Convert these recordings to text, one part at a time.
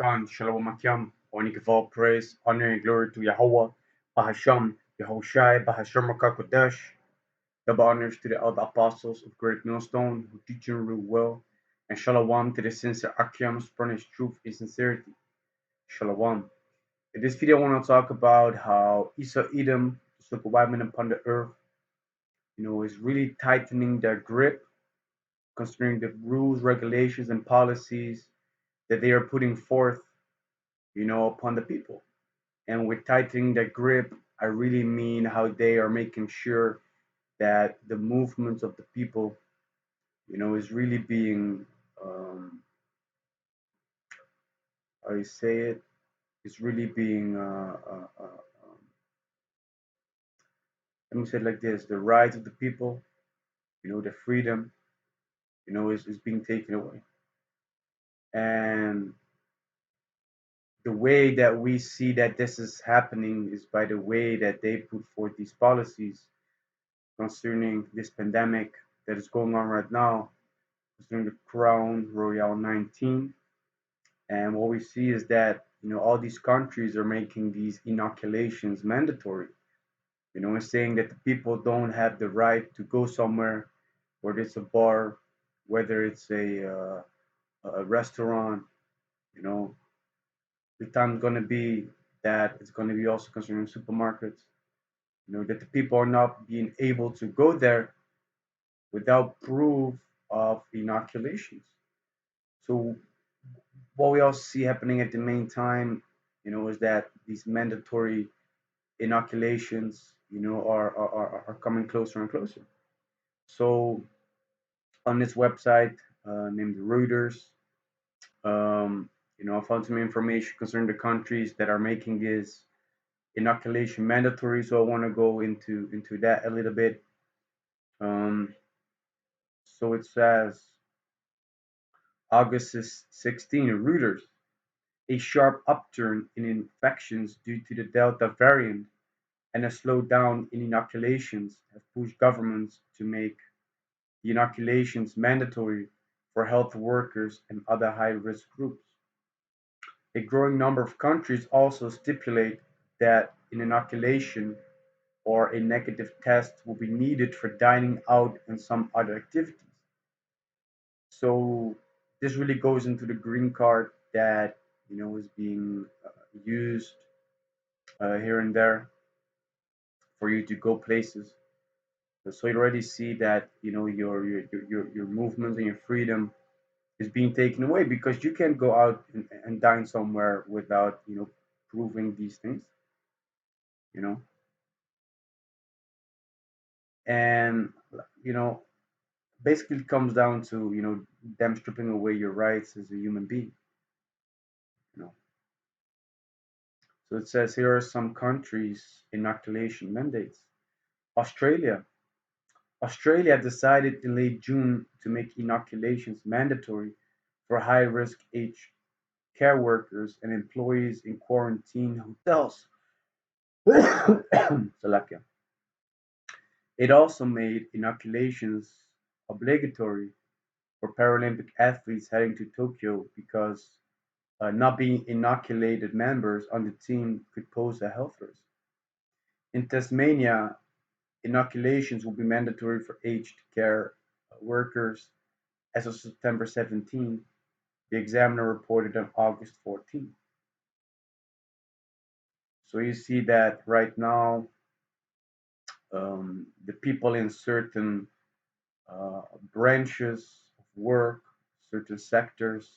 Khan, Shalom Akyam, or any give all praise, honor, and glory to Yahawah, Bahasham, Yahawashi, Bahasham Qadash. Double honors to the elder apostles of great Millstone who teach and rule well, and Shalom to the sincere Akyam, spreading his truth and sincerity. Shalom. In this video, I want to talk about how Esau Edom, just like a white man upon the earth, is really tightening their grip concerning the rules, regulations, and policies that they are putting forth, upon the people. And with tightening their grip, I really mean how they are making sure that the movements of the people, is really being, how you say it, is really being, let me say it like this: the rights of the people, the freedom, is being taken away. And the way that we see that this is happening is by the way that they put forth these policies concerning this pandemic that is going on right now, concerning the Crown Royal 19. And what we see is that all these countries are making these inoculations mandatory. And saying that the people don't have the right to go somewhere, whether it's a bar, whether it's a restaurant. The time's going to be that it's going to be also concerning supermarkets. That the people are not being able to go there without proof of inoculations. So what we also see happening at the main time, is that these mandatory inoculations, are coming closer and closer. So on this website named Reuters, I found some information concerning the countries that are making this inoculation mandatory. So I want to go into that a little bit. So it says August 16, Reuters, a sharp upturn in infections due to the Delta variant and a slowdown in inoculations have pushed governments to make the inoculations mandatory for health workers and other high-risk groups. A growing number of countries also stipulate that an inoculation or a negative test will be needed for dining out and some other activities. So this really goes into the green card that is being used here and there for you to go places. So you already see that your movements and your freedom is being taken away because you can't go out and dine somewhere without proving these things. You know, and you know basically it comes down to them stripping away your rights as a human being. You know, so it says here are some countries' inoculation mandates. Australia. Australia decided in late June to make inoculations mandatory for high-risk aged care workers and employees in quarantine hotels. Salakia. It also made inoculations obligatory for Paralympic athletes heading to Tokyo because not being inoculated members on the team could pose a health risk. In Tasmania, inoculations will be mandatory for aged care workers as of September 17, the Examiner reported on August 14. So you see that right now, the people in certain branches of work, certain sectors,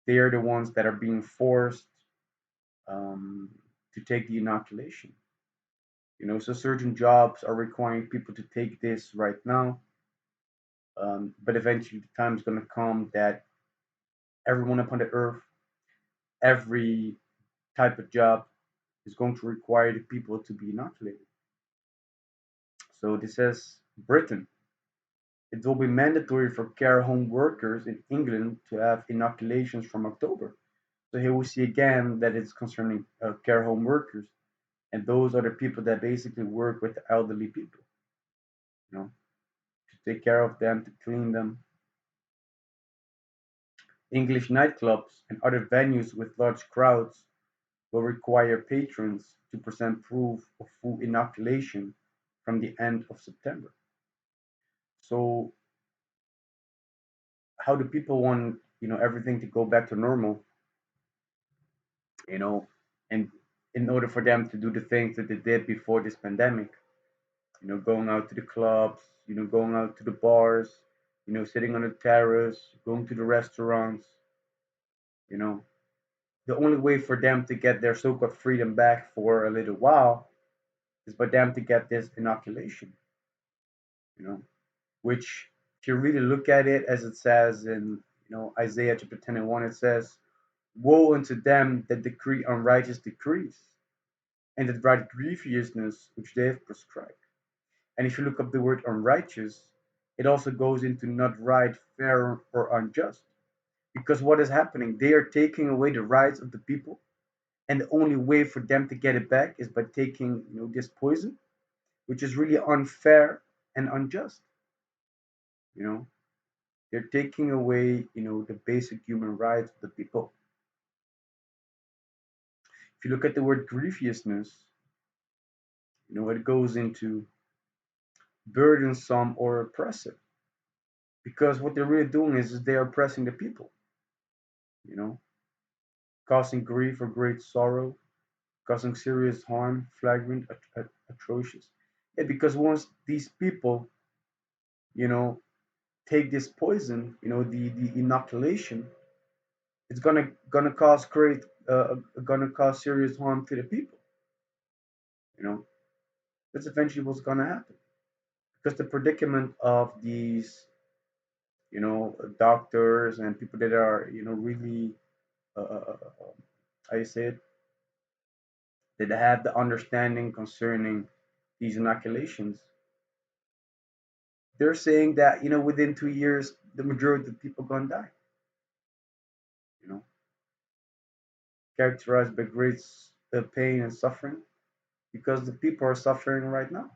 they are the ones that are being forced to take the inoculation. So certain jobs are requiring people to take this right now, but eventually the time is going to come that everyone upon the earth, every type of job is going to require the people to be inoculated. So this says Britain. It will be mandatory for care home workers in England to have inoculations from October. So here we see again that it's concerning care home workers, and those are the people that basically work with elderly people, to take care of them, to clean them. English nightclubs and other venues with large crowds will require patrons to present proof of full inoculation from the end of September. So how do people want everything to go back to normal, you know, and in order for them to do the things that they did before this pandemic, going out to the clubs, going out to the bars, sitting on the terrace, going to the restaurants, you know, the only way for them to get their so-called freedom back for a little while is by them to get this inoculation, you know, which if you really look at it as it says in Isaiah chapter 10 and 1, it says, woe unto them that decree unrighteous decrees, and that write grievousness which they have prescribed. And if you look up the word unrighteous, it also goes into not right, fair, or unjust. Because what is happening? They are taking away the rights of the people, and the only way for them to get it back is by taking, this poison, which is really unfair and unjust. You know, they're taking away, the basic human rights of the people. If you look at the word grievousness, it goes into burdensome or oppressive. Because what they're really doing is they're oppressing the people, you know, causing grief or great sorrow, causing serious harm, flagrant, atrocious. Yeah, because once these people, you know, take this poison, the inoculation, it's gonna cause gonna cause serious harm to the people. You know, that's eventually what's gonna happen. Because the predicament of these, doctors and people that are, really, how you say it, that have the understanding concerning these inoculations, they're saying that within 2 years the majority of people gonna die. You know, characterized by great pain and suffering because the people are suffering right now.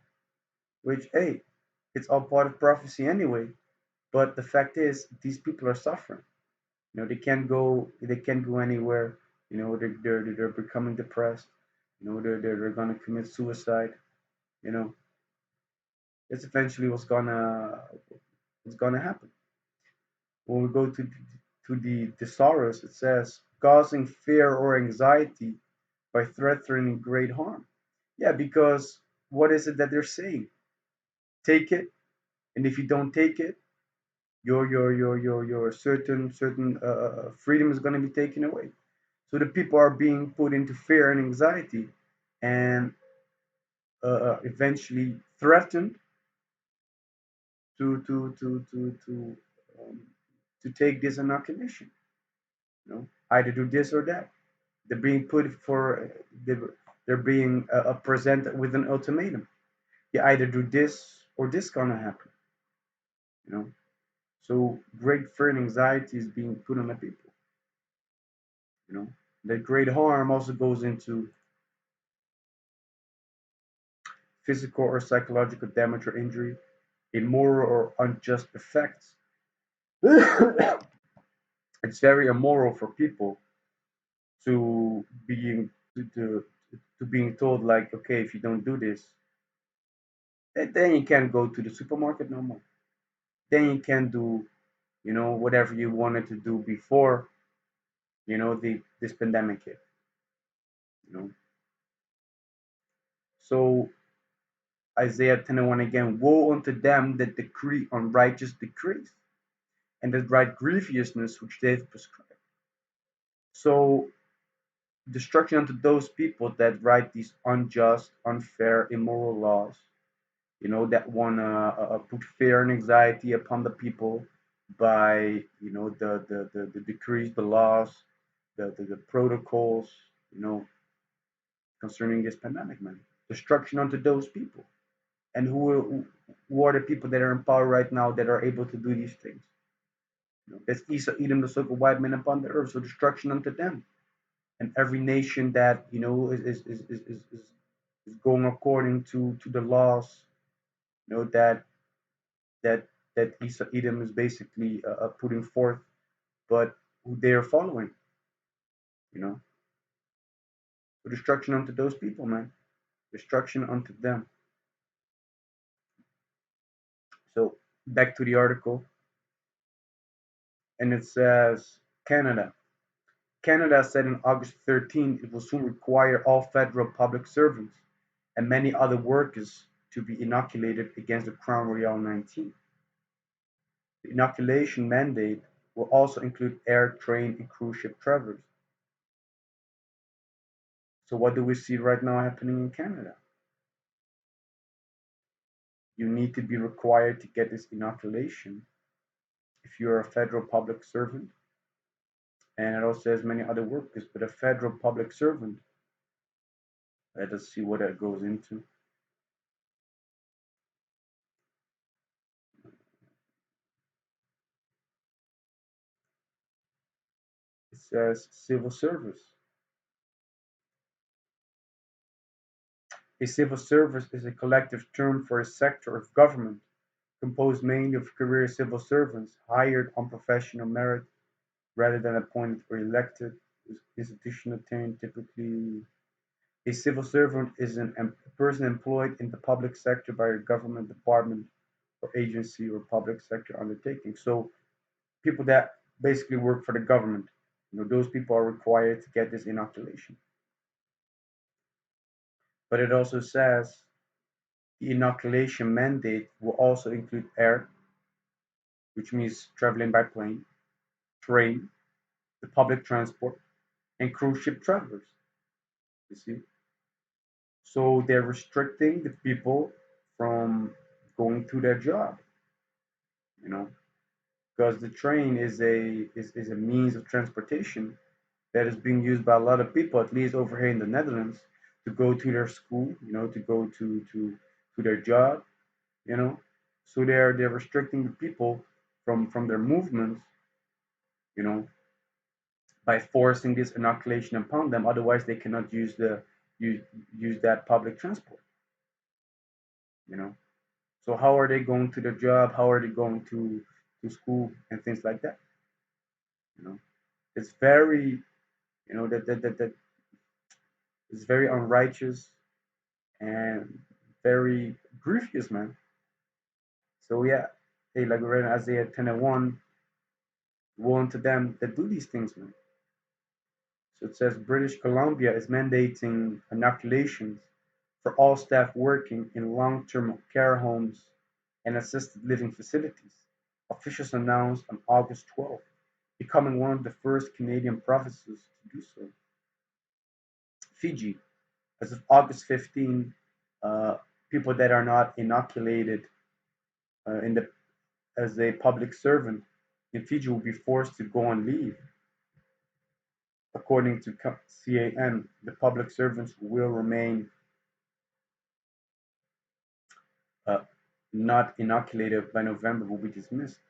Which hey, it's all part of prophecy anyway. But the fact is, these people are suffering. They can't go anywhere. They're becoming depressed. They're gonna commit suicide. You know, it's eventually what's gonna happen. When we go to the thesaurus, it says causing fear or anxiety by threatening great harm. Yeah, because what is it that they're saying? Take it, and if you don't take it, your certain freedom is going to be taken away. So the people are being put into fear and anxiety, and eventually threatened to to take this inoculation. Either do this or that. They're being put for they're being presented with an ultimatum. You either do this or this gonna happen. You know, so great fear and anxiety is being put on the people. You know, that great harm also goes into physical or psychological damage or injury, immoral or unjust effects. It's very immoral for people to being to being told like, okay, if you don't do this, then you can't go to the supermarket no more. Then you can do, whatever you wanted to do before, the this pandemic hit. You know, so Isaiah 10 and 1 again, woe unto them that decree unrighteous decrees, and that write grievousness which they have prescribed. So destruction unto those people that write these unjust, unfair, immoral laws, that want to put fear and anxiety upon the people by, the decrees, the laws, the protocols, you know, concerning this pandemic, man. Destruction unto those people. And who are the people that are in power right now that are able to do these things? That's Esau, Edom, the so-called white men upon the earth. So destruction unto them. And every nation that is going according to the laws, that that that Esau, Edom is basically putting forth. But who they are following, you know. So destruction unto those people, man. Destruction unto them. So back to the article, and it says Canada. Canada said on August 13 it will soon require all federal public servants and many other workers to be inoculated against the Crown Royal 19. The inoculation mandate will also include air, train, and cruise ship travelers. So what do we see right now happening in Canada? You need to be required to get this inoculation if you're a federal public servant, and it also has many other workers, but a federal public servant, let us see what that goes into. It says civil service. A civil service is a collective term for a sector of government composed mainly of career civil servants hired on professional merit rather than appointed or elected. Institutional term typically a civil servant is a person employed in the public sector by a government department or agency or public sector undertaking. So people that basically work for the government, those people are required to get this inoculation. But it also says the inoculation mandate will also include air, which means traveling by plane, train, the public transport, and cruise ship travelers. You see, so they're restricting the people from going to their job. You know, because the train is a means of transportation that is being used by a lot of people, at least over here in the Netherlands, to go to their school. To go to their job. You know, so they're restricting the people from their movements. You know, by forcing this inoculation upon them. Otherwise, they cannot use use that public transport. You know, so how are they going to their job? How are they going to school and things like that? You know, it's very that is very unrighteous and very grievous, man. So yeah, hey, like we read in Isaiah 10 and 1, woe unto them that do these things, man. So it says British Columbia is mandating inoculations for all staff working in long-term care homes and assisted living facilities, officials announced on August 12th, becoming one of the first Canadian provinces to do so. Fiji, as of August 15, people that are not inoculated in the as a public servant in Fiji will be forced to go on leave. According to CAN, the public servants will remain uh, not inoculated by November will be dismissed.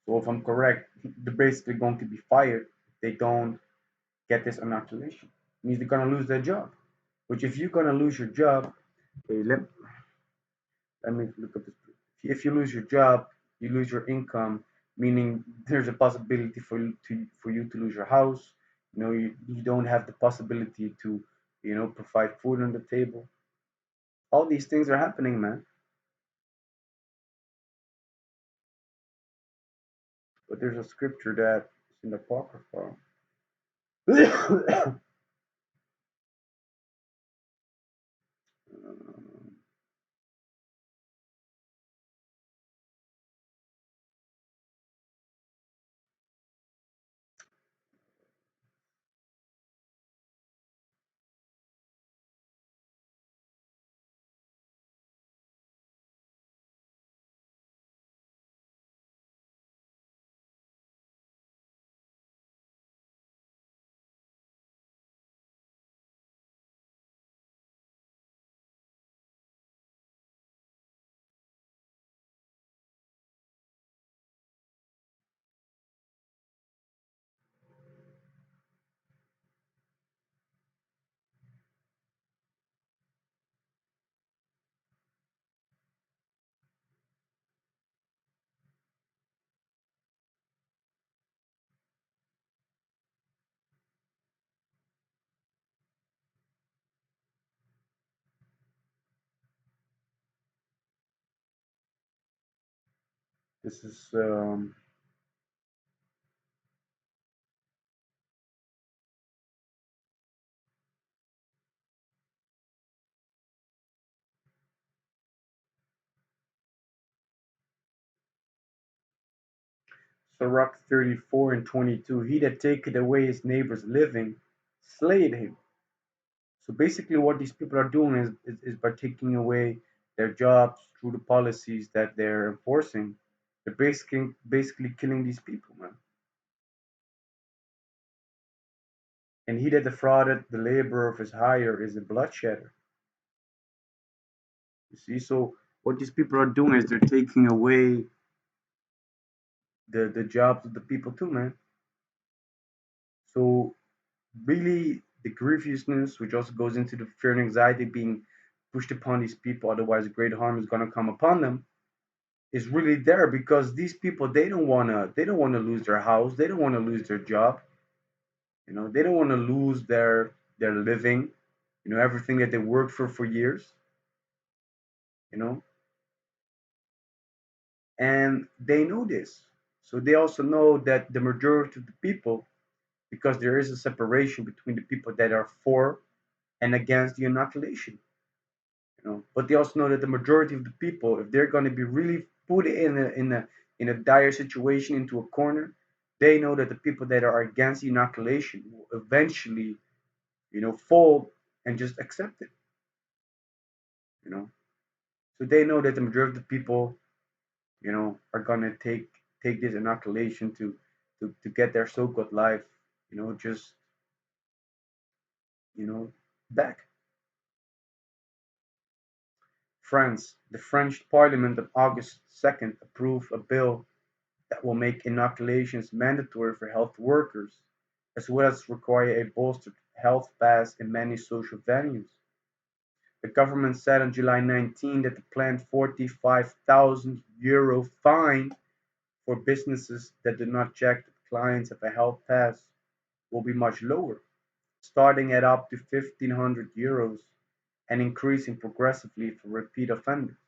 So if I'm correct, they're basically going to be fired if they don't get this inoculation. It means they're gonna lose their job. Which if you're gonna lose your job, okay, let me look up this. If you lose your job, you lose your income, meaning there's a possibility for you to lose your house. You don't have the possibility to provide food on the table. All these things are happening, man. But there's a scripture that is in the Apocrypha. This is Sirach 34 and 22. He that taketh away his neighbor's living, slayeth him. So basically, what these people are doing is by taking away their jobs through the policies that they're enforcing. They're basically killing these people, man. And he that defrauded the labor of his hire is a bloodshedder. You see, so what these people are doing is they're taking away the jobs of the people too, man. So really, the grievousness, which also goes into the fear and anxiety being pushed upon these people, otherwise great harm is going to come upon them, is really there because these people they don't want to lose their house, they don't want to lose their job, they don't want to lose their living, everything that they worked for years, you know, and they know this. So they also know that the majority of the people, because there is a separation between the people that are for and against the inoculation, but they also know that the majority of the people, if they're going to be really put in a dire situation into a corner, they know that the people that are against the inoculation will eventually, fold and just accept it, you know. So they know that the majority of the people, are going to take this inoculation to get their so-called life, just you know back. France, the French Parliament on August 2nd approved a bill that will make inoculations mandatory for health workers, as well as require a bolstered health pass in many social venues. The government said on July 19 that the planned €45,000 fine for businesses that do not check that clients have a health pass will be much lower, starting at up to €1,500 and increasing progressively for repeat offenders.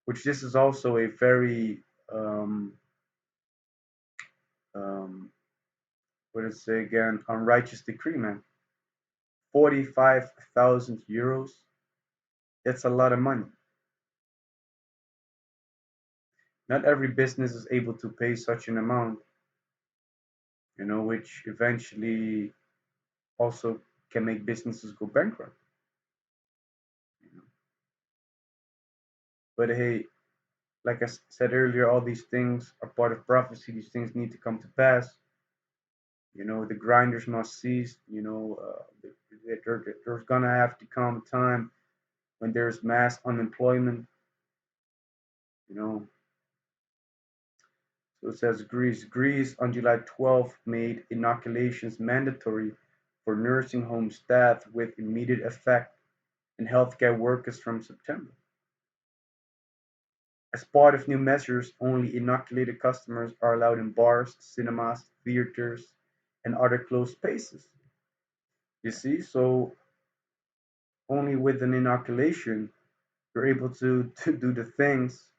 Which this is also a very um, what did it say again? Unrighteous decree, man. €45,000. That's a lot of money. Not every business is able to pay such an amount, which eventually also can make businesses go bankrupt. You know? But hey, like I said earlier, all these things are part of prophecy. These things need to come to pass. The grinders must cease. There's gonna have to come a time when there's mass unemployment. You know, So it says Greece. Greece on July 12th made inoculations mandatory for nursing home staff with immediate effect and healthcare workers from September. As part of new measures, only inoculated customers are allowed in bars, cinemas, theaters, and other closed spaces. You see, so only with an inoculation you're able to do the things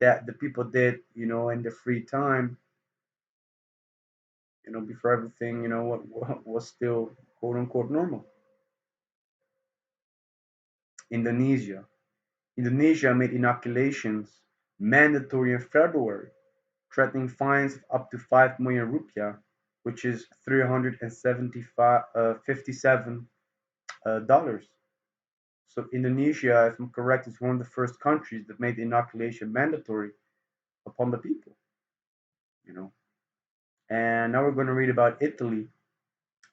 that the people did, in their free time, before everything, what was still quote unquote normal. Indonesia. Indonesia made inoculations mandatory in February, threatening fines of up to 5 million rupiah, which is 357 dollars. So Indonesia, if I'm correct, is one of the first countries that made inoculation mandatory upon the people. You know, and now we're going to read about Italy,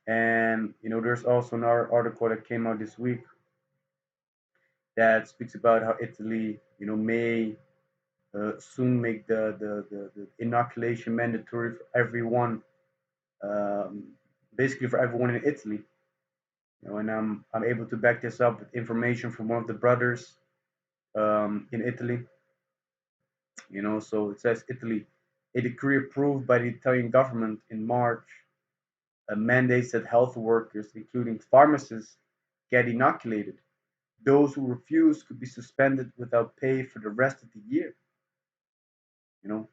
and there's also another article that came out this week that speaks about how Italy, may soon make the inoculation mandatory for everyone, um, basically for everyone in Italy. And I'm able to back this up with information from one of the brothers in Italy. So it says Italy, a decree approved by the Italian government in March mandates that health workers, including pharmacists, get inoculated. Those who refuse could be suspended without pay for the rest of the year. You know,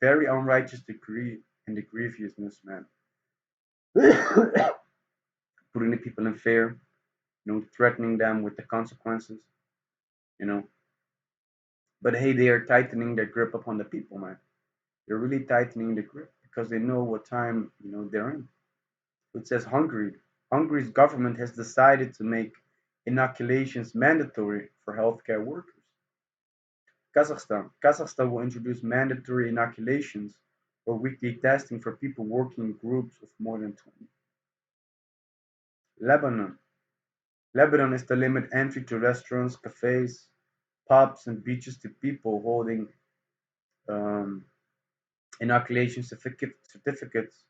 very unrighteous degree and the grievousness, man. Putting the people in fear, threatening them with the consequences, you know. But hey, they are tightening their grip upon the people, man. They're really tightening the grip because they know what time, they're in. It says Hungary. Hungary's government has decided to make inoculations mandatory for healthcare workers. Kazakhstan. Kazakhstan will introduce mandatory inoculations or weekly testing for people working in groups of more than 20. Lebanon. Lebanon is to limit entry to restaurants, cafes, pubs, and beaches to people holding um, inoculation certificates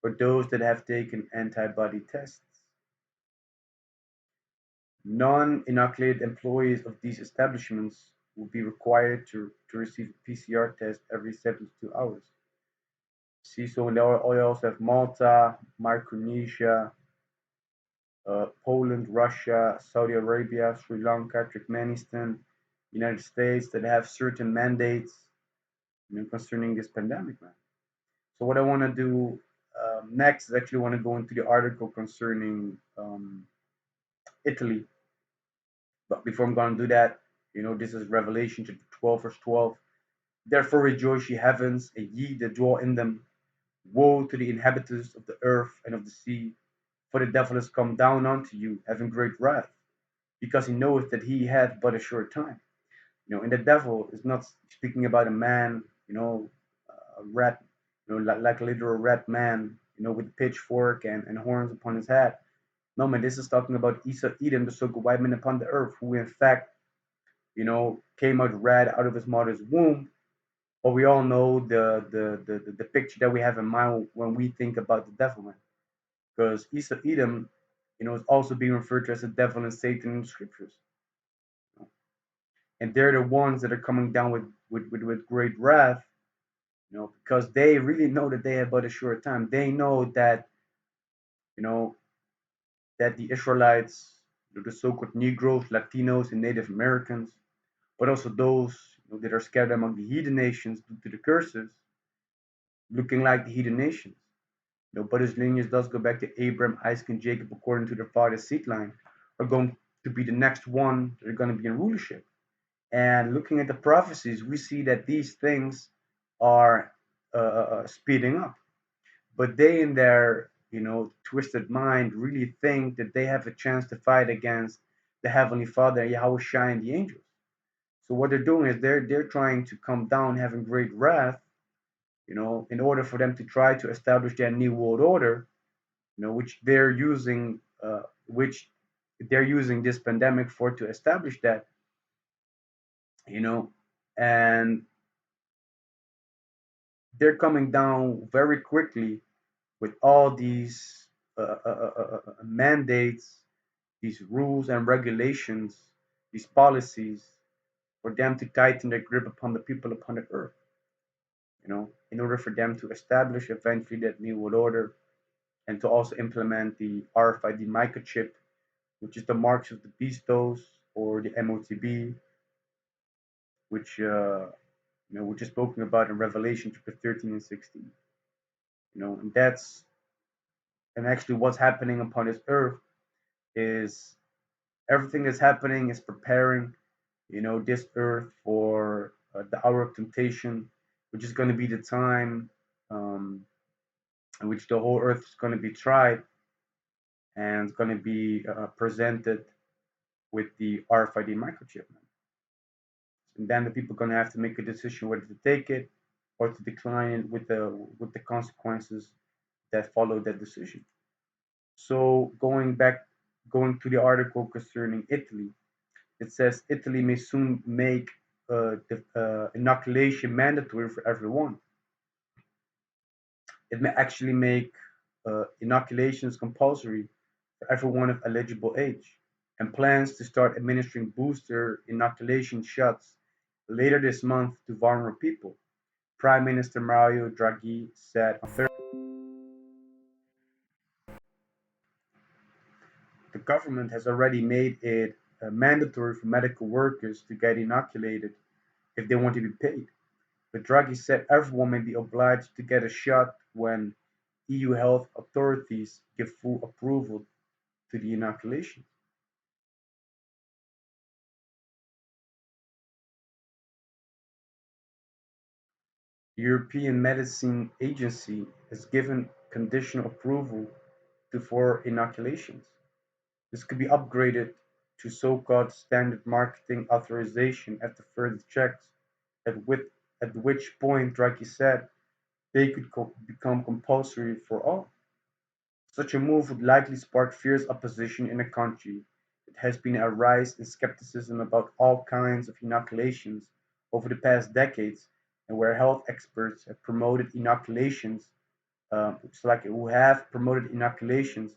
or those that have taken antibody tests. Non-inoculated employees of these establishments will be required to receive a PCR test every 72 hours. See, so they also have Malta, Micronesia, Poland, Russia, Saudi Arabia, Sri Lanka, Turkmenistan, United States that have certain mandates, concerning this pandemic, man. So what I want to do next is actually want to go into the article concerning Italy. But before I'm going to do that, this is Revelation chapter 12, verse 12. Therefore rejoice, ye heavens, and ye that dwell in them. Woe to the inhabitants of the earth and of the sea, for the devil is come down unto you, having great wrath, because he knoweth that he hath but a short time. And the devil is not speaking about a man, a rat, like a literal rat man, with a pitchfork and horns upon his head. No, man, this is talking about Esau, Edom, the so-called white man upon the earth, who in fact, came out red out of his mother's womb. But we all know the picture that we have in mind when we think about the devil, man. Because Esau, Edom, is also being referred to as the devil and Satan in the scriptures. And they're the ones that are coming down with great wrath, because they really know that they have but a short time. They know that, you know, that the Israelites, the so-called Negroes, Latinos, and Native Americans, but also those that are scattered among the heathen nations due to the curses, looking like the heathen nations. But his lineage does go back to Abraham, Isaac, and Jacob according to their father's seed line, are going to be the next one that are going to be in rulership. And looking at the prophecies, we see that these things are speeding up. But they, in their twisted mind, really think that they have a chance to fight against the Heavenly Father, Yahawashi, and the angels. So what they're doing is they're trying to come down, having great wrath, in order for them to try to establish their new world order, which they're using this pandemic for to establish that, you know, and they're coming down very quickly with all these mandates, these rules and regulations, these policies for them to tighten their grip upon the people upon the earth, in order for them to establish eventually that new world order and to also implement the RFID microchip, which is the marks of the beastos or the MOTB, which which is spoken about in Revelation chapter 13 and 16. And actually what's happening upon this earth is everything that's happening is preparing, this earth for the hour of temptation, which is going to be the time um, in which the whole earth is going to be tried and it's going to be presented with the RFID microchip. And then the people are going to have to make a decision whether to take it or to decline it with the consequences that follow that decision. So going to the article concerning Italy, it says Italy may soon make the inoculation mandatory for everyone. It may actually make inoculations compulsory for everyone of eligible age, and plans to start administering booster inoculation shots later this month to vulnerable people. Prime Minister Mario Draghi said on Thursday. The government has already made it mandatory for medical workers to get inoculated if they want to be paid. But Draghi said everyone may be obliged to get a shot when EU health authorities give full approval to the inoculation. The European Medicine Agency has given conditional approval to for inoculations. This could be upgraded to so-called standard marketing authorization after further checks, at, with, at which point Draghi said they could become compulsory for all. Such a move would likely spark fierce opposition in a country that has been a rise in skepticism about all kinds of inoculations over the past decades, and where health experts have promoted inoculations, who have promoted inoculations,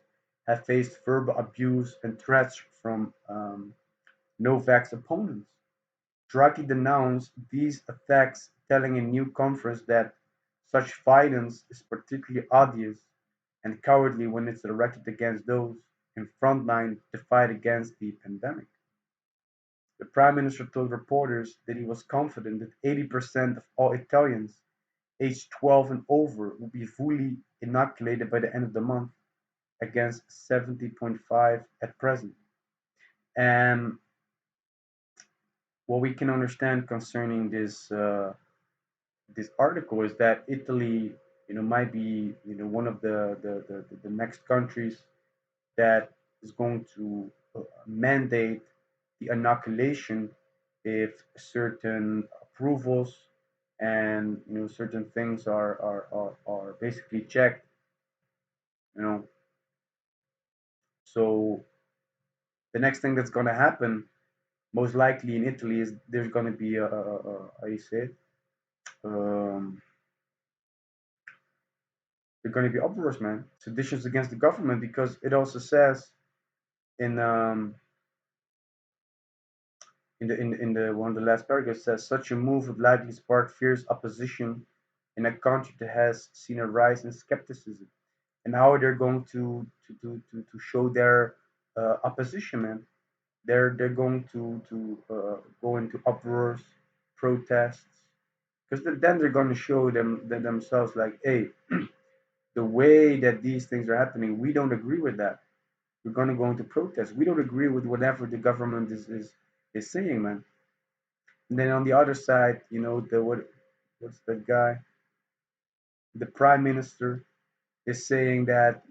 have faced verbal abuse and threats from Novak's opponents. Draghi denounced these attacks, telling a new conference that such violence is particularly odious and cowardly when it's directed against those in front line to fight against the pandemic. The Prime Minister told reporters that he was confident that 80% of all Italians aged 12 and over will be fully inoculated by the end of the month, against 70.5 at present. And what we can understand concerning this article is that Italy, might be, one of the next countries that is going to mandate the inoculation if certain approvals and certain things are basically checked. You know, so the next thing that's going to happen, most likely in Italy, is there's going to be how you say it, um, there are going to be uproars, man, seditions against the government, because it also says in in the one of the last paragraphs, says such a move would likely spark fierce opposition in a country that has seen a rise in skepticism. And how are they going to show their opposition, man? They're going to go into uproars, protests, because then they're going to show themselves like, hey, the way that these things are happening, we don't agree with that. We're going to go into protest. We don't agree with whatever the government is saying, man. And then on the other side, what's that guy? The prime minister is saying that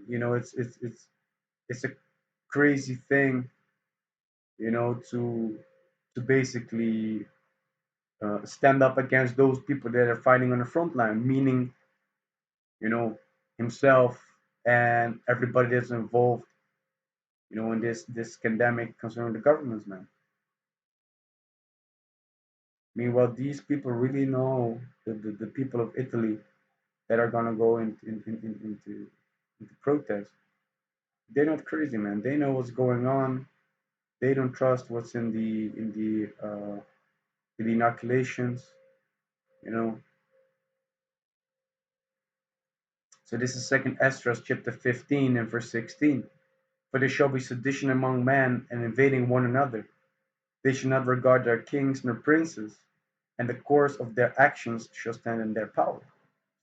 it's a crazy thing, to basically stand up against those people that are fighting on the front line, meaning you know himself and everybody that's involved, in this pandemic concerning the governments, man. Meanwhile, these people really know the people of Italy that are gonna go into protest. They're not crazy, man. They know what's going on. They don't trust what's in the inoculations. You know. So this is Second Esdras chapter 15 and verse 16. For there shall be sedition among men and invading one another. They shall not regard their kings nor princes, and the course of their actions shall stand in their power.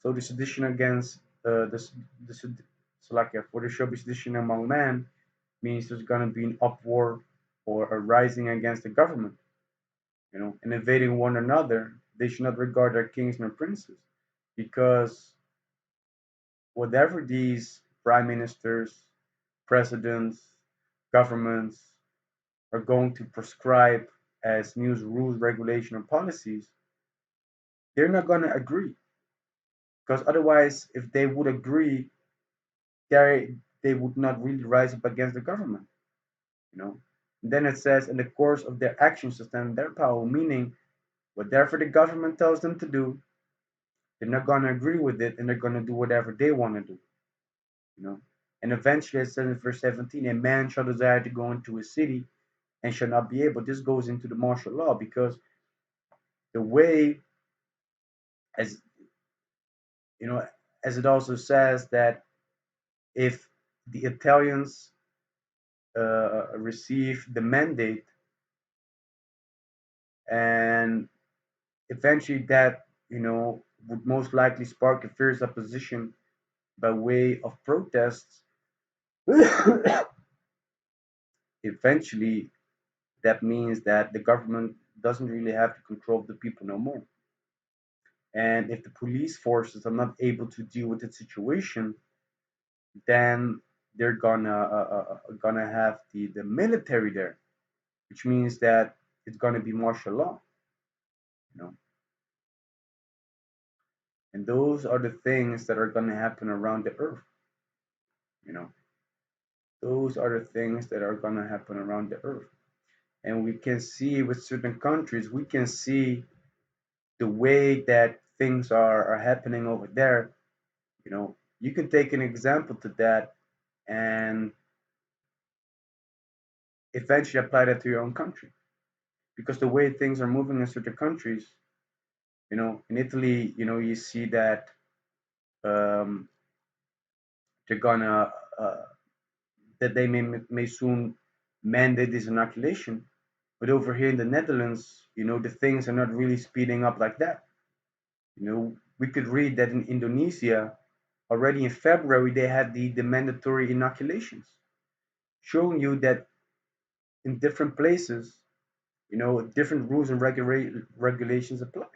So the sedition against the Salakia, for there shall be sedition among men, means there's going to be an uproar or a rising against the government, and invading one another. They should not regard their kings nor princes, because whatever these prime ministers, presidents, governments are going to prescribe as new rules, regulation, or policies, they're not going to agree. Because otherwise, if they would agree, they would not really rise up against the government. You know. And then it says, in the course of their actions to stand in their power, meaning whatever the government tells them to do, they're not going to agree with it, and they're going to do whatever they want to do. You know. And eventually, it says in verse 17, a man shall desire to go into a city and shall not be able. This goes into the martial law, because the way, as you know, as it also says that if the Italians receive the mandate, and eventually that would most likely spark a fierce opposition by way of protests. Eventually, that means that the government doesn't really have to control the people no more. And if the police forces are not able to deal with the situation, then they're gonna have the military there, which means that it's gonna be martial law, you know. And those are the things that are gonna happen around the earth, you know. Those are the things that are gonna happen around the earth. And we can see with certain countries, we can see the way that things are happening over there. You can take an example to that and eventually apply that to your own country. Because the way things are moving in certain countries, in Italy, you see that um, they're gonna that they may soon mandate this inoculation. But over here in the Netherlands, the things are not really speeding up like that. We could read that in Indonesia, already in February, they had the mandatory inoculations, showing you that in different places, different rules and regulations apply,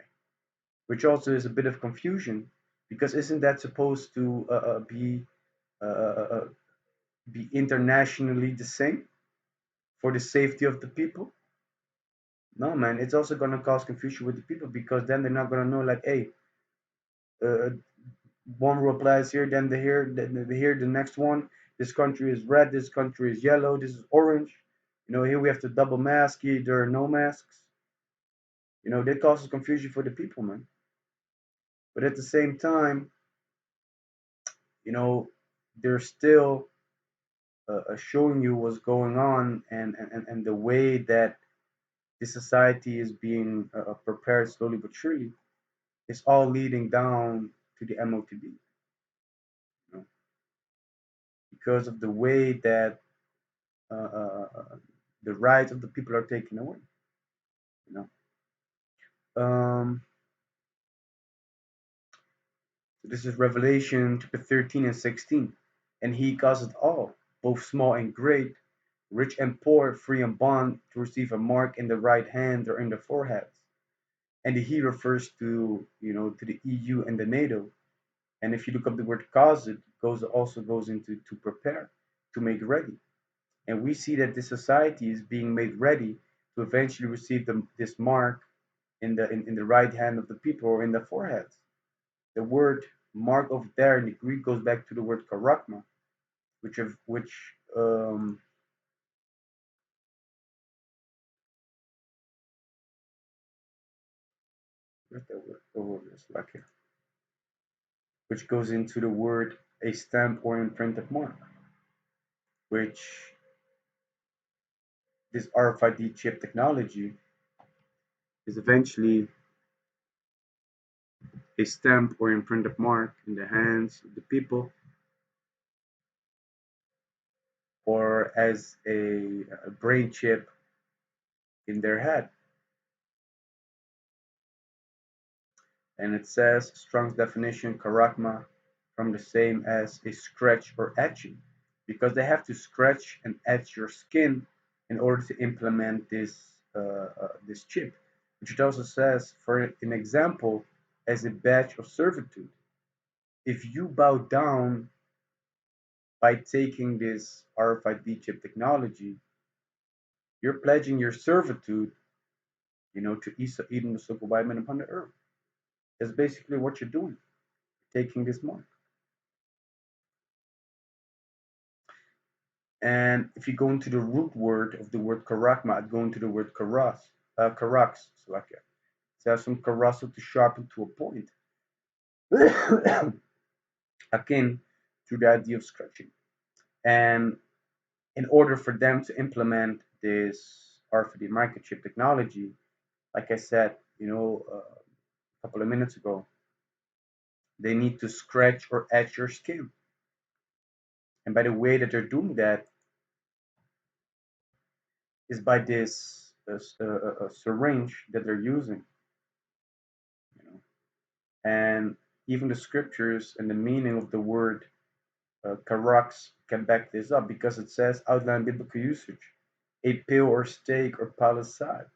which also is a bit of confusion because isn't that supposed to uh, uh, uh, be internationally the same for the safety of the people? No, man, it's also going to cause confusion with the people because then they're not going to know, like, hey, uh, one rule applies here, then the next one. This country is red, this country is yellow, this is orange. Here we have to double mask, here there are no masks. That causes confusion for the people, man. But at the same time, you know, they're still showing you what's going on and the way that the society is being prepared slowly but surely. It's all leading down to the MOTB, know, because of the way that the rights of the people are taken away. You so this is Revelation chapter 13 and 16. And he caused all, both small and great, rich and poor, free and bond, to receive a mark in the right hand or in their foreheads. And the he refers to the EU and the NATO. And if you look up the word cause, it also goes into to prepare, to make ready. And we see that this society is being made ready to eventually receive this mark in the right hand of the people or in the foreheads. The word mark over there in the Greek goes back to the word karakma, which where's that word? Oh, it's like here, which goes into the word a stamp or imprinted mark, which this RFID chip technology is eventually a stamp or imprinted mark in the hands of the people or as a brain chip in their head. And it says Strong's definition, karakma, from the same as a scratch or etching, because they have to scratch and etch your skin in order to implement this chip, which it also says, for an example, as a badge of servitude. If you bow down by taking this RFID chip technology, you're pledging your servitude, to Eden the Sukkah Whiteman upon the earth. That's basically what you're doing, taking this mark. And if you go into the root word of the word karakma, I'd go into the word karaks, Slovakia. It has some karasu to sharpen to a point, akin to the idea of scratching. And in order for them to implement this RFID microchip technology, like I said, a couple of minutes ago, they need to scratch or etch your skin. And by the way that they're doing that is by this syringe that they're using. You know. And even the scriptures and the meaning of the word karax can back this up because it says outline biblical usage, a pill or steak or palisade.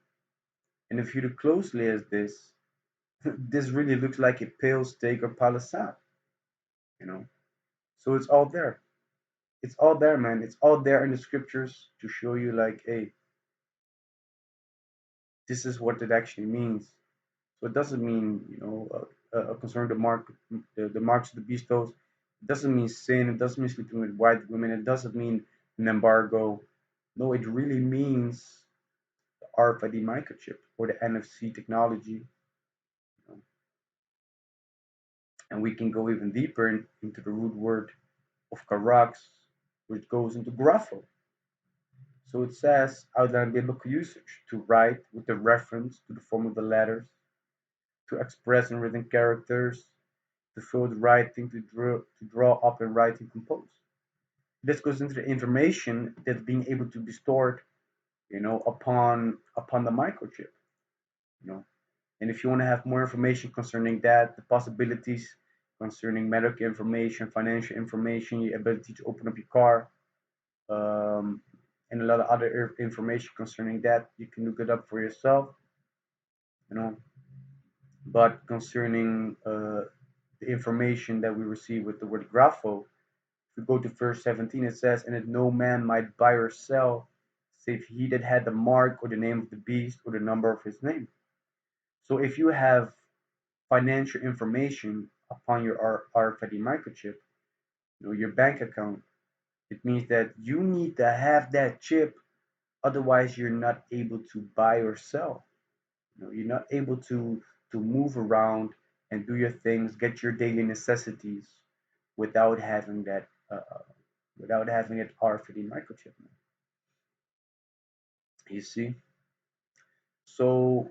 And if you look closely at this, this really looks like a pale steak or palisade, you know. So it's all there. It's all there, man. It's all there in the scriptures to show you, like, hey, this is what it actually means. So it doesn't mean, concerning the marks of the beast. It doesn't mean sin. It doesn't mean sleeping with white women. It doesn't mean an embargo. No, it really means the RFID microchip or the NFC technology. You know. And we can go even deeper into the root word of karax, which goes into grapho. So it says outline biblical usage to write with a reference to the form of the letters, to express in written characters, to show the writing, to draw up and write and compose. This goes into the information that's being able to be stored, upon the microchip, you know. And if you want to have more information concerning that, the possibilities concerning medical information, financial information, your ability to open up your car, um, and a lot of other information concerning that, you can look it up for yourself, you know. But concerning the information that we receive with the word grapho, if we go to verse 17, it says, and that no man might buy or sell, save he that had the mark or the name of the beast or the number of his name. So if you have financial information upon your RFID microchip, your bank account, it means that you need to have that chip, otherwise you're not able to buy or sell. You're not able to move around and do your things, get your daily necessities without having that RFID microchip. You see. So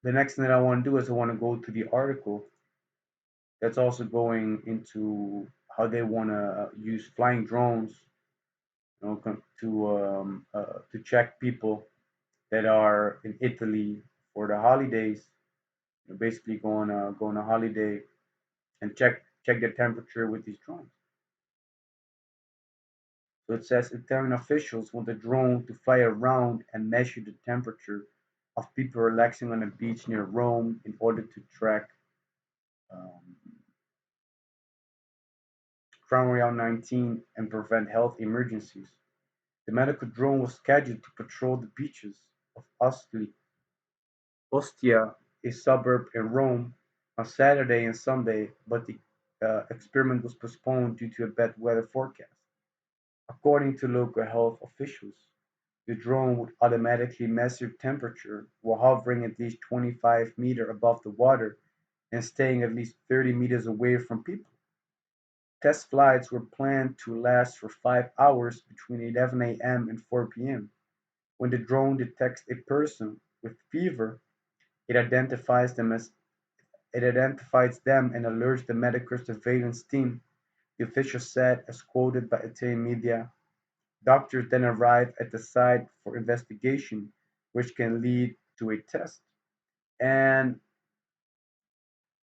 the next thing that I want to do is I want to go to the article that's also going into how they want to use flying drones, to check people that are in Italy for the holidays, basically going on a holiday and check their temperature with these drones. So it says Italian officials want a drone to fly around and measure the temperature of people relaxing on a beach near Rome in order to track um, Crown Royal 19 and prevent health emergencies. The medical drone was scheduled to patrol the beaches of Ostia, a suburb in Rome, on Saturday and Sunday, but the experiment was postponed due to a bad weather forecast. According to local health officials, the drone would automatically measure temperature while hovering at least 25 meters above the water and staying at least 30 meters away from people. Test flights were planned to last for 5 hours between 11 a.m. and 4 p.m. When the drone detects a person with fever, it identifies them as it identifies them and alerts the medical surveillance team, the official said, as quoted by Italian media. Doctors then arrive at the site for investigation, which can lead to a test. And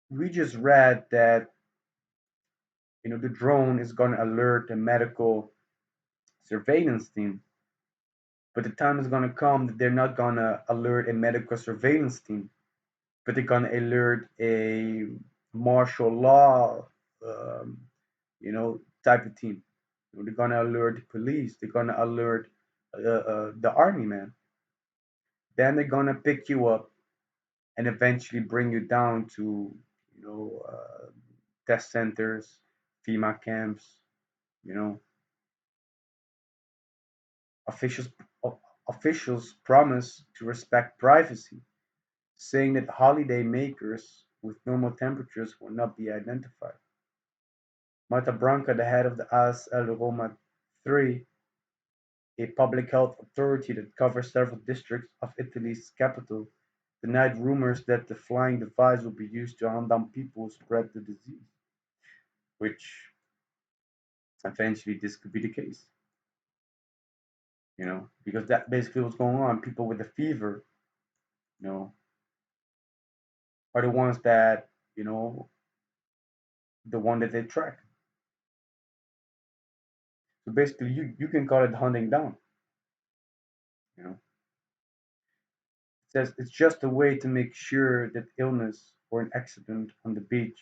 we just read that the drone is going to alert the medical surveillance team, but the time is going to come that they're not going to alert a medical surveillance team, but they're going to alert a martial law, um, type of team. They're going to alert the police. They're going to alert the army, man. Then they're going to pick you up and eventually bring you down to, you know, uh, test centers, FEMA camps. You know, officials officials promise to respect privacy, saying that holiday makers with normal temperatures will not be identified. Marta Branca, the head of the AS El Roma 3, a public health authority that covers several districts of Italy's capital, denied rumors that the flying device would be used to hunt down people who spread the disease, which eventually this could be the case, because that basically what's going on. People with the fever, you know, are the ones that, you know, the one that they track. So basically, you can call it hunting down. You know, it says it's just a way to make sure that illness or an accident on the beach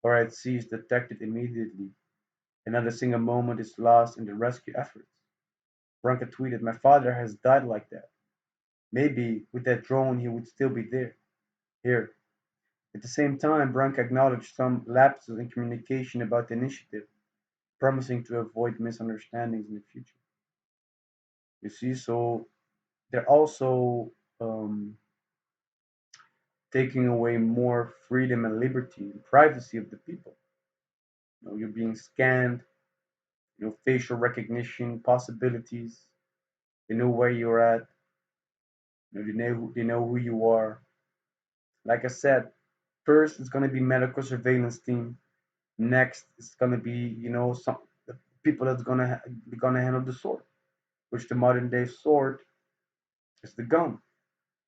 or at sea is detected immediately, and not a single moment is lost in the rescue efforts. Branka tweeted, "My father has died like that. Maybe with that drone he would still be there." Here, at the same time, Branka acknowledged some lapses in communication about the initiative, promising to avoid misunderstandings in the future. You see, so they're also um, taking away more freedom and liberty and privacy of the people. You're being scanned, facial recognition possibilities. They know where you're at. They know who you are. Like I said, first it's gonna be medical surveillance team. Next it's gonna be some the people that's gonna handle the sword, which the modern day sword is the gun.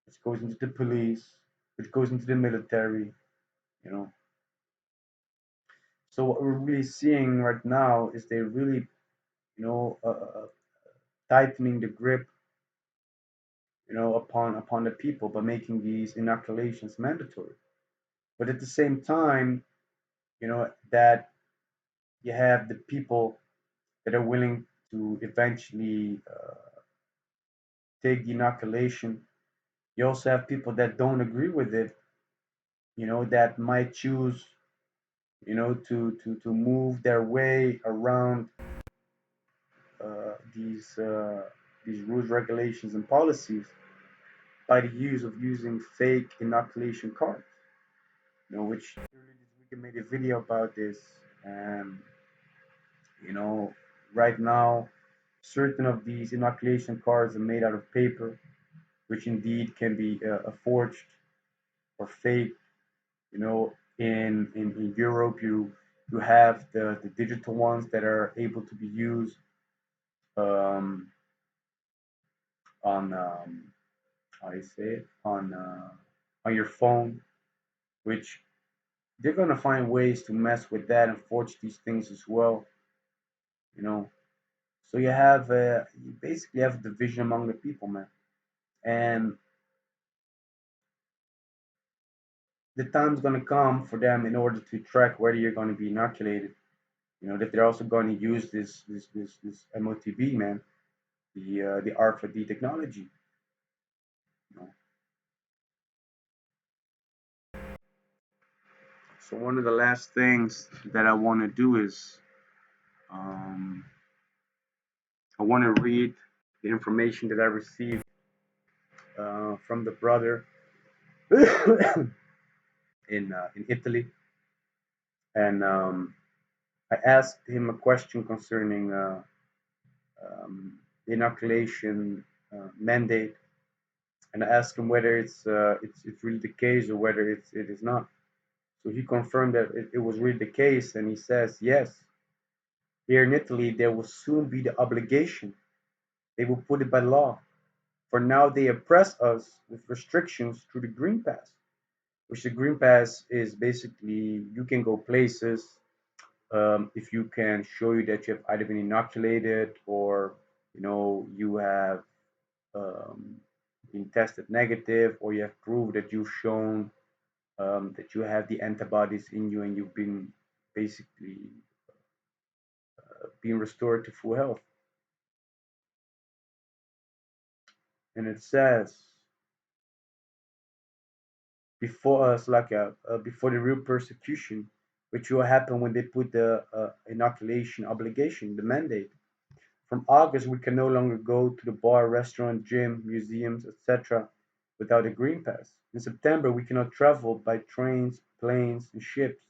Which goes into the police, which goes into the military. You know. So what we're really seeing right now is they really tightening the grip upon the people by making these inoculations mandatory. But at the same time, that you have the people that are willing to eventually take the inoculation. You also have people that don't agree with it, that might choose, to move their way around these rules, regulations, and policies by the use of using fake inoculation cards. Which earlier this week I made a video about this, and you know, right now, certain of these inoculation cards are made out of paper, which indeed can be forged or fake. In Europe, you have the digital ones that are able to be used um, on how do you say it on your phone, which they're gonna find ways to mess with that and forge these things as well. You know, so you basically have a division among the people, man, and the time's gonna come for them in order to track whether you're gonna be inoculated. That they're also going to use this MOTB, man, the RFID technology. You know? So one of the last things that I want to do is um, I want to read the information that I received from the brother in Italy, and I asked him a question concerning the inoculation mandate, and I asked him whether it's really the case or whether it is not. So he confirmed that it was really the case, and he says yes. Here in Italy, there will soon be the obligation. They will put it by law. For now, they oppress us with restrictions through the Green Pass, which the Green Pass is basically you can go places if you can show you that you have either been inoculated or you have um, been tested negative, or you have proved that you've shown that you have the antibodies in you and you've been basically being restored to full health. And it says before us, like before the real persecution, which will happen when they put the inoculation obligation, the mandate. From August, we can no longer go to the bar, restaurant, gym, museums, etc., without a green pass. In September, we cannot travel by trains, planes, and ships,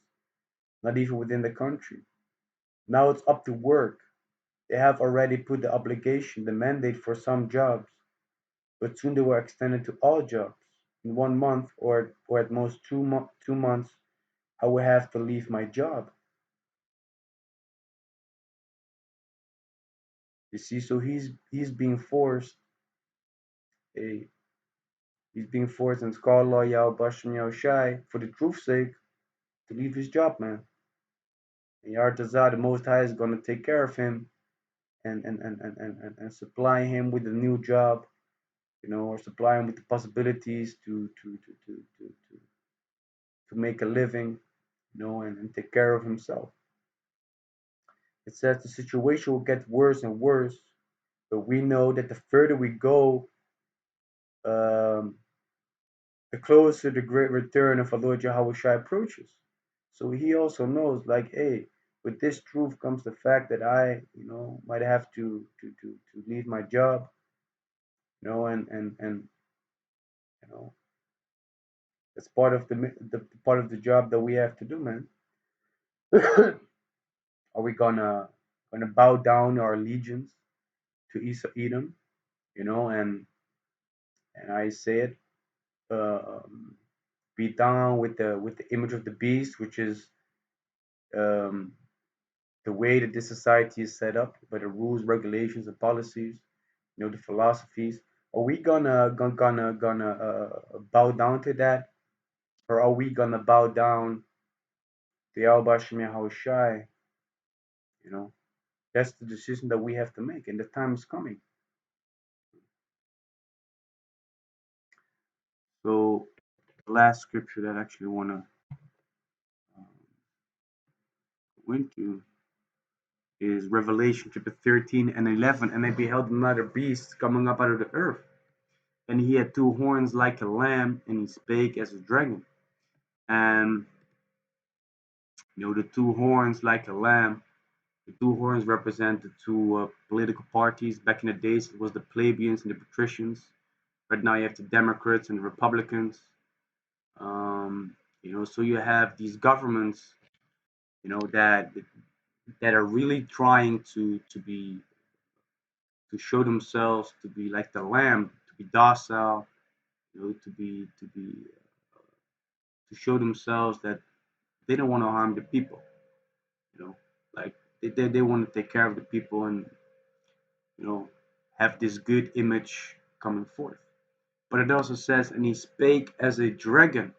not even within the country. Now it's up to work. They have already put the obligation, the mandate for some jobs, but soon they will extend it to all jobs. In 1 month or at most 2 months, I will have to leave my job. You see, so he's being forced. He's being forced in Skala, Bahasham, Yahawashi, for the truth's sake. to leave his job, man. And Yartaza, the Most High, is gonna take care of him and supply him with a new job, or supply him with the possibilities to make a living, and take care of himself. It says the situation will get worse and worse, but we know that the further we go, um, the closer the great return of our Lord Yahawashi approaches. So he also knows, like, hey, with this truth comes the fact that I, might have to leave my job, and you know, that's part of the part of the job that we have to do, man. Are we gonna bow down our allegiance to Edom, and I say it, um, be down with the image of the beast, which is um, the way that this society is set up, by the rules, regulations, and policies, the philosophies. Are we gonna bow down to that, or are we gonna bow down to Yahawashi? You know, that's the decision that we have to make, and the time is coming. So, the last scripture that I actually want to um, go into is Revelation chapter 13 and 11. And I beheld another beast coming up out of the earth, and he had two horns like a lamb, and he spake as a dragon. And the two horns like a lamb, the two horns represent the two political parties. Back in the days, it was the plebeians and the patricians. Right now, you have the Democrats and the Republicans. So you have these governments, that are really trying to show themselves to be like the lamb, to be docile, to show themselves that they don't want to harm the people, you know, like they want to take care of the people and you know have this good image coming forth. But it also says, and he spake as a dragon.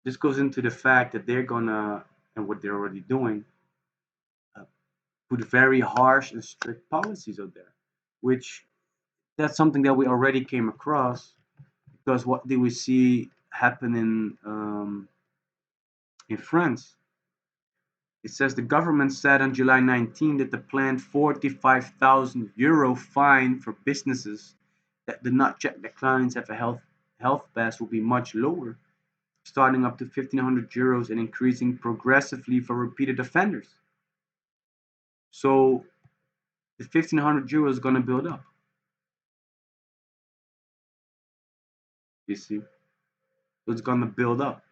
This goes into the fact that they're gonna, and what they're already doing, uh, put very harsh and strict policies out there, which that's something that we already came across, because what did we see happen in France? It says the government said on July 19 that the planned 45,000 euro fine for businesses that did not check that clients have a health pass will be much lower, starting up to 1,500 euros and increasing progressively for repeated offenders. So the 1,500 euros is going to build up. You see, so it's going to build up.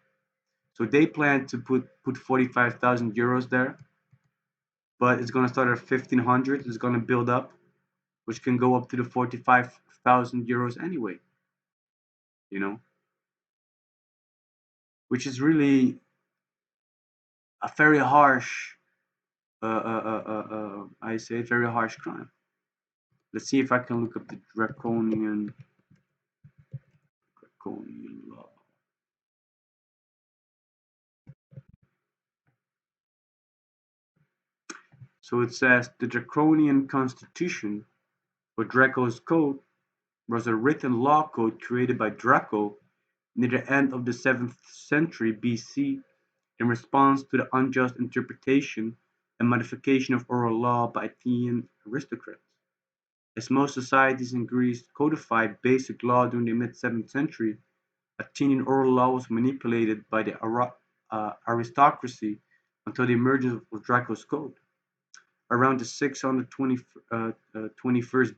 So they plan to put 45,000 euros there, but it's going to start at 1,500. It's going to build up, which can go up to the 45,000 euros anyway. You know, which is really a very harsh, I say, very harsh crime. Let's see if I can look up the Draconian law. So it says the Draconian Constitution, or Draco's Code, was a written law code created by Draco near the end of the 7th century BC in response to the unjust interpretation and modification of oral law by Athenian aristocrats. As most societies in Greece codified basic law during the mid-7th century, Athenian oral law was manipulated by the aristocracy until the emergence of Draco's Code. Around the 621st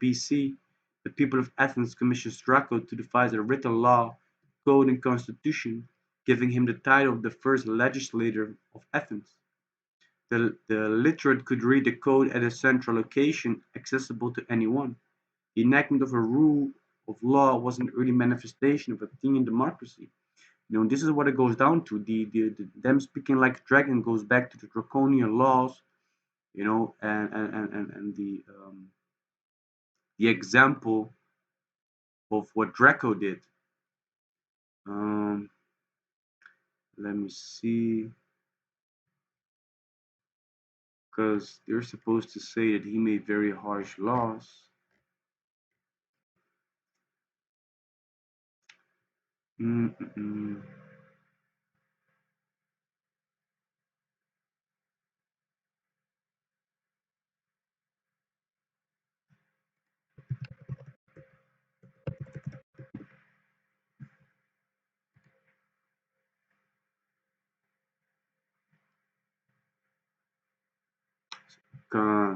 BC, the people of Athens commissioned Draco to devise a written law, code, and constitution, giving him the title of the first legislator of Athens. The literate could read the code at a central location accessible to anyone. The enactment of a rule of law was an early manifestation of Athenian democracy. This is what it goes down to. Them speaking like a dragon goes back to the Draconian laws, and the example of what Draco did. Um, Let me see, because they're supposed to say that he made very harsh laws. Mm-mm-mm.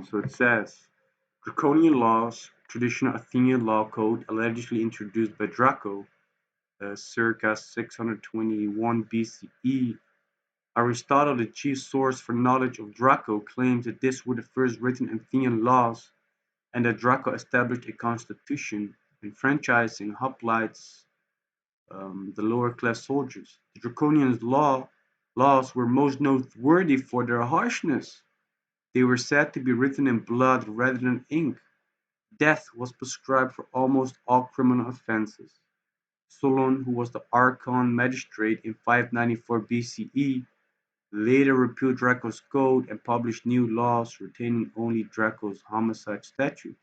So it says Draconian laws, traditional Athenian law code, allegedly introduced by Draco, circa 621 BCE. Aristotle, the chief source for knowledge of Draco, claims that these were the first written Athenian laws and that Draco established a constitution, enfranchising hoplites, the lower class soldiers. The Draconian laws were most noteworthy for their harshness. They were said to be written in blood rather than ink. Death was prescribed for almost all criminal offenses. Solon, who was the archon magistrate in 594 BCE, later repealed Draco's code and published new laws retaining only Draco's homicide statutes.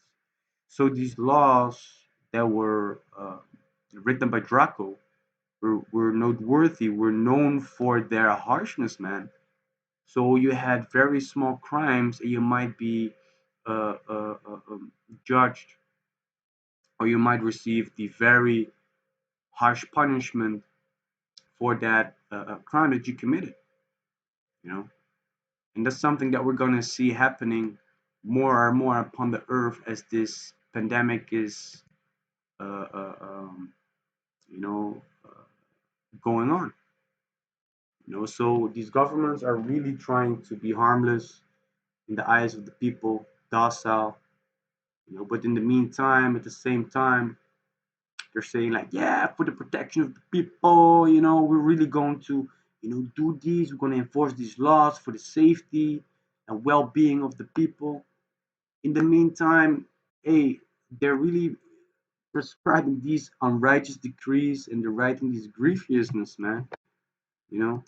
So these laws that were written by Draco were noteworthy, were known for their harshness, man. So you had very small crimes, and you might be judged, or you might receive the very harsh punishment for that crime that you committed. You know, and that's something that we're gonna see happening more and more upon the earth as this pandemic is, uh, uh, um, you know, going on. So these governments are really trying to be harmless in the eyes of the people, docile. But in the meantime, at the same time, they're saying like, yeah, for the protection of the people, we're really going to, do these. We're going to enforce these laws for the safety and well-being of the people. In the meantime, hey, they're really prescribing these unrighteous decrees and they're writing these grievousness, man. You know,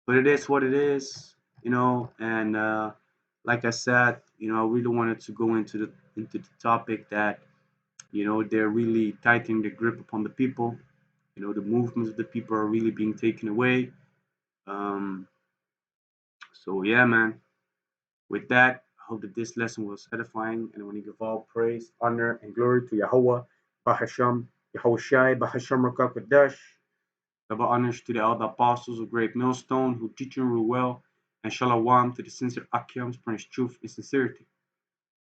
but it is what it is. And like I said, I really wanted to go into the topic that they're really tightening the grip upon the people. The movements of the people are really being taken away. Um, so yeah, man. With that, I hope that this lesson was edifying, and I want to give all praise, honor, and glory to Yahawah, Bahasham, Yahawashi, Bahasham Qadash. Double honors to the elder apostles of great Millstone who teach and rule well, and shalom to the sincere Akiams, punish truth and sincerity.